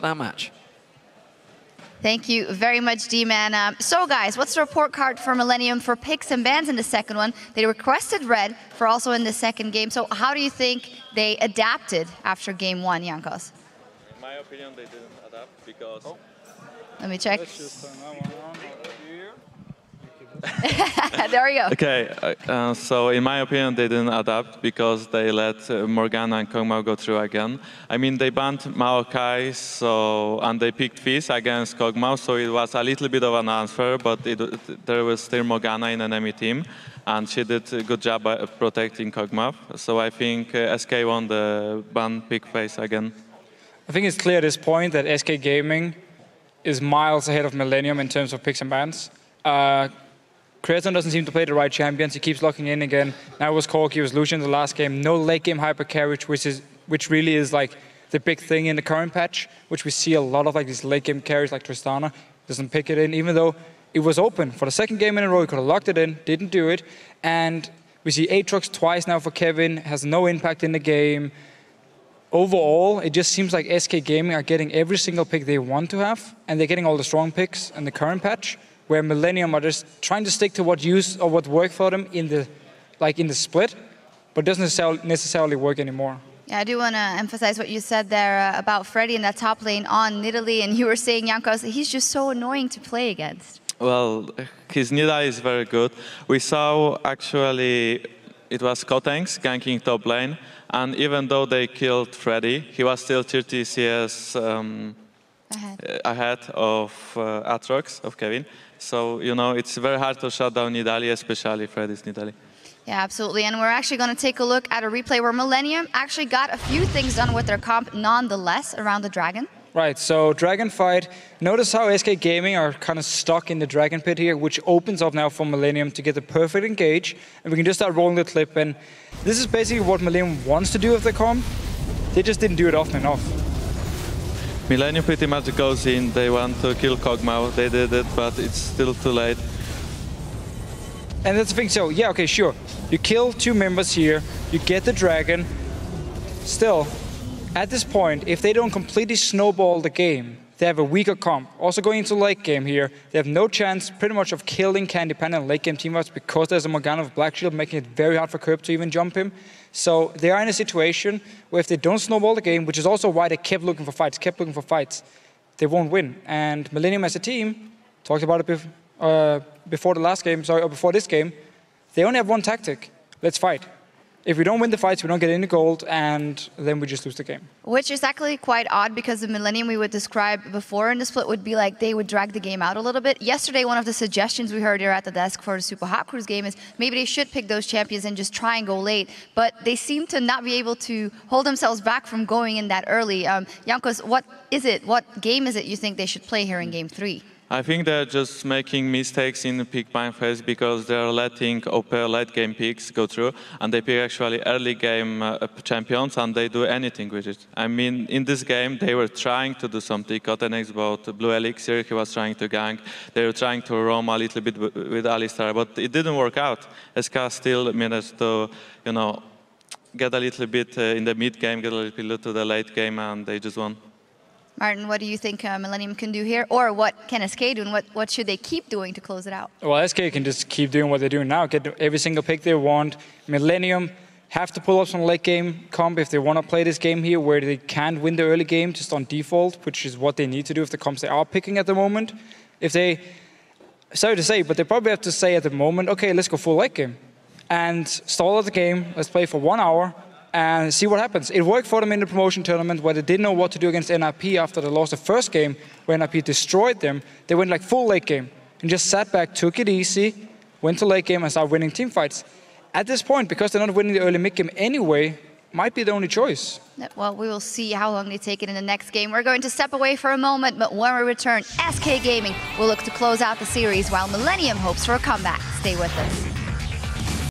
at that match. Thank you very much, D-Man. So guys, what's the report card for Millenium for picks and bans in the second one? They requested red for also in the second game. So how do you think they adapted after game one, Jankos? In my opinion, they didn't adapt because... Oh. Let me check. Let's just turn that one on over here. There we go. Okay, so in my opinion, they didn't adapt because they let Morgana and Kog'Maw go through again. I mean, they banned Maokai, and they picked Fizz against Kog'Maw, so it was a little bit of an unfair, but there was still Morgana in an enemy team, and she did a good job by protecting Kog'Maw. So I think SK won the ban pick phase again. I think it's clear at this point that SK Gaming is miles ahead of Millenium in terms of picks and bans. Creaton doesn't seem to play the right champions. He keeps locking in again. Now it was Corki, it was Lucian in the last game. No late game hyper carriage, which really is like the big thing in the current patch, which we see a lot of like these late game carries like Tristana. Doesn't pick it in, even though it was open for the second game in a row. He could have locked it in, didn't do it. And we see Aatrox twice now for Kevin, has no impact in the game. Overall, it just seems like SK Gaming are getting every single pick they want to have, and they're getting all the strong picks in the current patch, where Millenium are just trying to stick to what worked for them in the split, but doesn't necessarily work anymore. Yeah, I do want to emphasize what you said there about Freddy in that top lane on Nidalee, and you were saying, Jankos, he's just so annoying to play against. Well, his Nidalee is very good. We saw actually it was Kotanks ganking top lane, and even though they killed Freddy, he was still 30 CS ahead of Aatrox, of Kevin. So, you know, it's very hard to shut down Nidalee, especially Freddy's Nidalee. Yeah, absolutely. And we're actually going to take a look at a replay where Millenium actually got a few things done with their comp nonetheless around the Dragon. Right, so Dragon fight. Notice how SK Gaming are kind of stuck in the Dragon pit here, which opens up now for Millenium to get the perfect engage. And we can just start rolling the clip. And this is basically what Millenium wants to do with the comp. They just didn't do it often enough. Millenium pretty much goes in, they want to kill Kog'Maw, they did it, but it's still too late. And that's the thing, so yeah, okay, sure. You kill two members here, you get the Dragon. Still, at this point, if they don't completely snowball the game, they have a weaker comp. Also going into late game here, they have no chance pretty much of killing Candy Panda in late game teamfights because there's a Morgana of Black Shield making it very hard for Curb to even jump him. So they are in a situation where if they don't snowball the game, which is also why they kept looking for fights, they won't win. And Millenium as a team, talked about it before the last game, or before this game, they only have one tactic: let's fight. If we don't win the fights, we don't get any gold, and then we just lose the game. Which is actually quite odd, because the Millenium we would describe before in the split would be like they would drag the game out a little bit. Yesterday, one of the suggestions we heard here at the desk for the Super Hot Cruise game is maybe they should pick those champions and just try and go late. But they seem to not be able to hold themselves back from going in that early. Jankos, what game is it you think they should play here in game 3? I think they're just making mistakes in the pick ban phase because they're letting OP late game picks go through, and they pick actually early game champions, and they do anything with it. I mean, in this game, they were trying to do something. Kotenex bought Blue Elixir, he was trying to gank. They were trying to roam a little bit with Alistar, but it didn't work out. SK still managed to, you know, get a little bit in the mid game, get a little bit to the late game, and they just won. Martin, what do you think Millenium can do here? Or what can SK do, and what should they keep doing to close it out? Well, SK can just keep doing what they're doing now, get every single pick they want. Millenium have to pull up some late game comp if they want to play this game here, where they can't win the early game just on default, which is what they need to do if the comps they are picking at the moment. If they, sorry to say, but they probably have to say at the moment, okay, let's go full late game. And stall out the game, let's play for 1 hour, and see what happens. It worked for them in the promotion tournament where they didn't know what to do against NRP after they lost the first game, where NRP destroyed them. They went like full late game and just sat back, took it easy, went to late game and started winning team fights. At this point, because they're not winning the early mid game anyway, might be the only choice. Well, we will see how long they take it in the next game. We're going to step away for a moment, but when we return, SK Gaming will look to close out the series while Millenium hopes for a comeback. Stay with us.